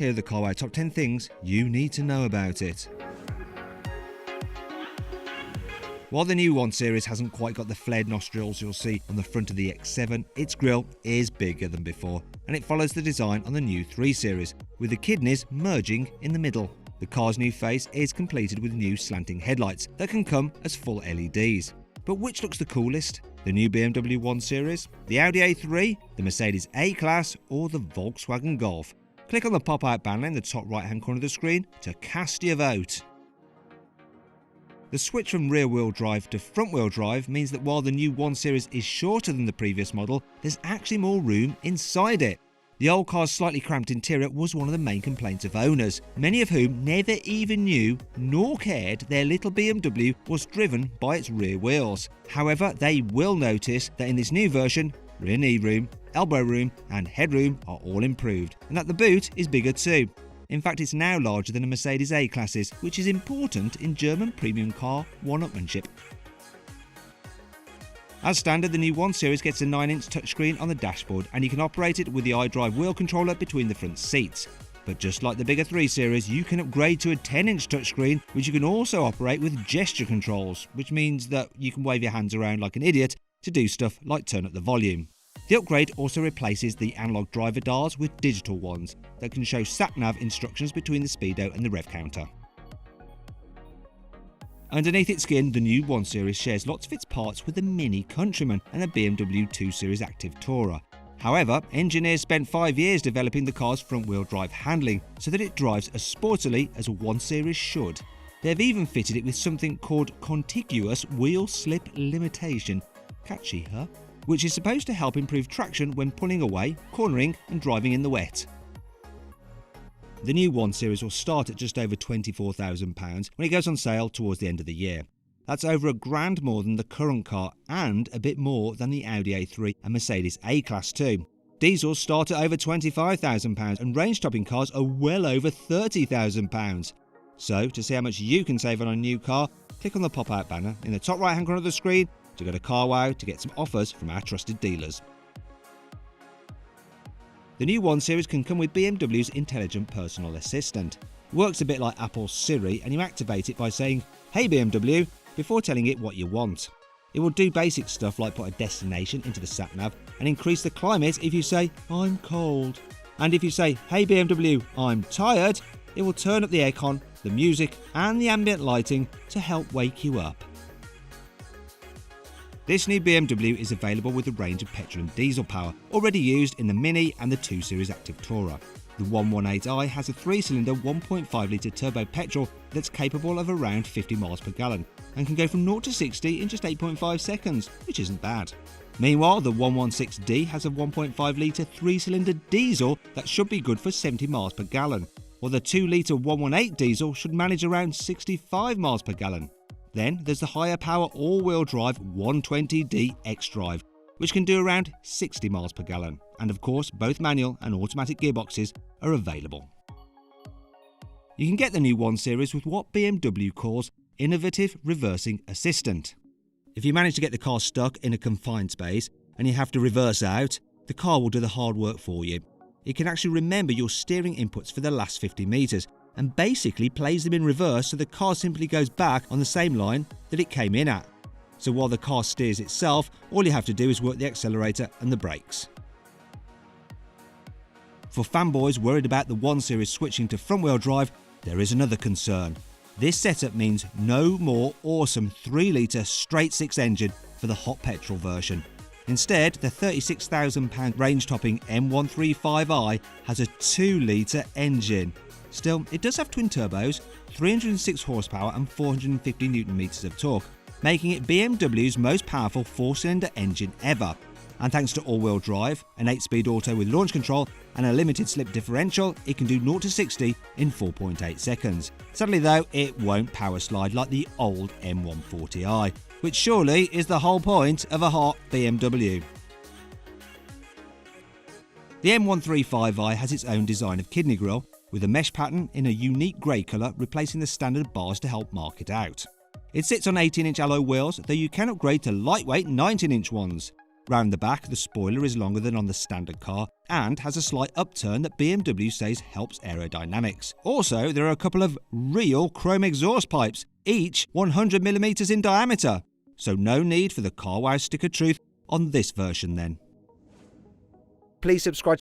Here are the carwow top 10 things you need to know about it. While the new 1 Series hasn't quite got the flared nostrils you'll see on the front of the X7, its grille is bigger than before, and it follows the design on the new 3 Series, with the kidneys merging in the middle. The car's new face is completed with new slanting headlights that can come as full LEDs. But which looks the coolest? The new BMW 1 Series, the Audi A3, the Mercedes A-Class, or the Volkswagen Golf? Click on the pop-out banner in the top right-hand corner of the screen to cast your vote. The switch from rear-wheel drive to front-wheel drive means that while the new 1 Series is shorter than the previous model, there's actually more room inside it. The old car's slightly cramped interior was one of the main complaints of owners, many of whom never even knew nor cared their little BMW was driven by its rear wheels. However, they will notice that in this new version, rear knee room, elbow room and headroom are all improved, and that the boot is bigger too. In fact, it's now larger than a Mercedes A-Classes, which is important in German premium car one-upmanship. As standard, the new 1 Series gets a 9-inch touchscreen on the dashboard, and you can operate it with the iDrive wheel controller between the front seats. But just like the bigger 3 Series, you can upgrade to a 10-inch touchscreen, which you can also operate with gesture controls, which means that you can wave your hands around like an idiot to do stuff like turn up the volume. The upgrade also replaces the analog driver dials with digital ones that can show sat-nav instructions between the speedo and the rev counter. Underneath its skin, the new 1 Series shares lots of its parts with the Mini Countryman and a BMW 2 Series Active Tourer. However, engineers spent 5 years developing the car's front-wheel drive handling so that it drives as sportily as a 1 Series should. They've even fitted it with something called contiguous wheel slip limitation, catchy huh? Which is supposed to help improve traction when pulling away, cornering and driving in the wet. The new 1 Series will start at just over £24,000 when it goes on sale towards the end of the year. That's over £1,000 more than the current car and a bit more than the Audi A3 and Mercedes A-Class too. Diesels start at over £25,000 and range-topping cars are well over £30,000. So, to see how much you can save on a new car, click on the pop-out banner in the top right-hand corner of the screen to go to CarWow to get some offers from our trusted dealers. The new 1 Series can come with BMW's intelligent personal assistant. It works a bit like Apple's Siri, and you activate it by saying, "Hey BMW," before telling it what you want. It will do basic stuff like put a destination into the sat-nav and increase the climate if you say, "I'm cold." And if you say, "Hey BMW, I'm tired," it will turn up the aircon, the music and the ambient lighting to help wake you up. This new BMW is available with a range of petrol and diesel power, already used in the Mini and the 2 Series Active Tourer. The 118i has a 3-cylinder 1.5 litre turbo petrol that's capable of around 50 miles per gallon and can go from 0 to 60 in just 8.5 seconds, which isn't bad. Meanwhile, the 116D has a 1.5 litre 3-cylinder diesel that should be good for 70 miles per gallon, while the 2 litre 118 diesel should manage around 65 miles per gallon. Then there's the higher power all-wheel drive 120D X-Drive, which can do around 60 miles per gallon. And of course, both manual and automatic gearboxes are available. You can get the new 1 Series with what BMW calls Innovative Reversing Assistant. If you manage to get the car stuck in a confined space and you have to reverse out, the car will do the hard work for you. It can actually remember your steering inputs for the last 50 metres and basically plays them in reverse so the car simply goes back on the same line that it came in at. So while the car steers itself, all you have to do is work the accelerator and the brakes. For fanboys worried about the 1 Series switching to front-wheel drive, there is another concern. This setup means no more awesome 3-litre straight-six engine for the hot petrol version. Instead, the £36,000 range-topping M135i has a 2-litre engine. Still, it does have twin turbos, 306 horsepower and 450 Nm of torque, making it BMW's most powerful 4-cylinder engine ever. And thanks to all-wheel drive, an 8-speed auto with launch control and a limited slip differential, it can do 0 to 60 in 4.8 seconds. Sadly though, it won't power slide like the old M140i, which surely is the whole point of a hot BMW. The M135i has its own design of kidney grille, with a mesh pattern in a unique grey colour replacing the standard bars to help mark it out. It sits on 18-inch alloy wheels, though you can upgrade to lightweight 19-inch ones. Round the back, the spoiler is longer than on the standard car and has a slight upturn that BMW says helps aerodynamics. Also, there are a couple of real chrome exhaust pipes, each 100mm in diameter. So no need for the CarWow stick of truth on this version then. Please subscribe.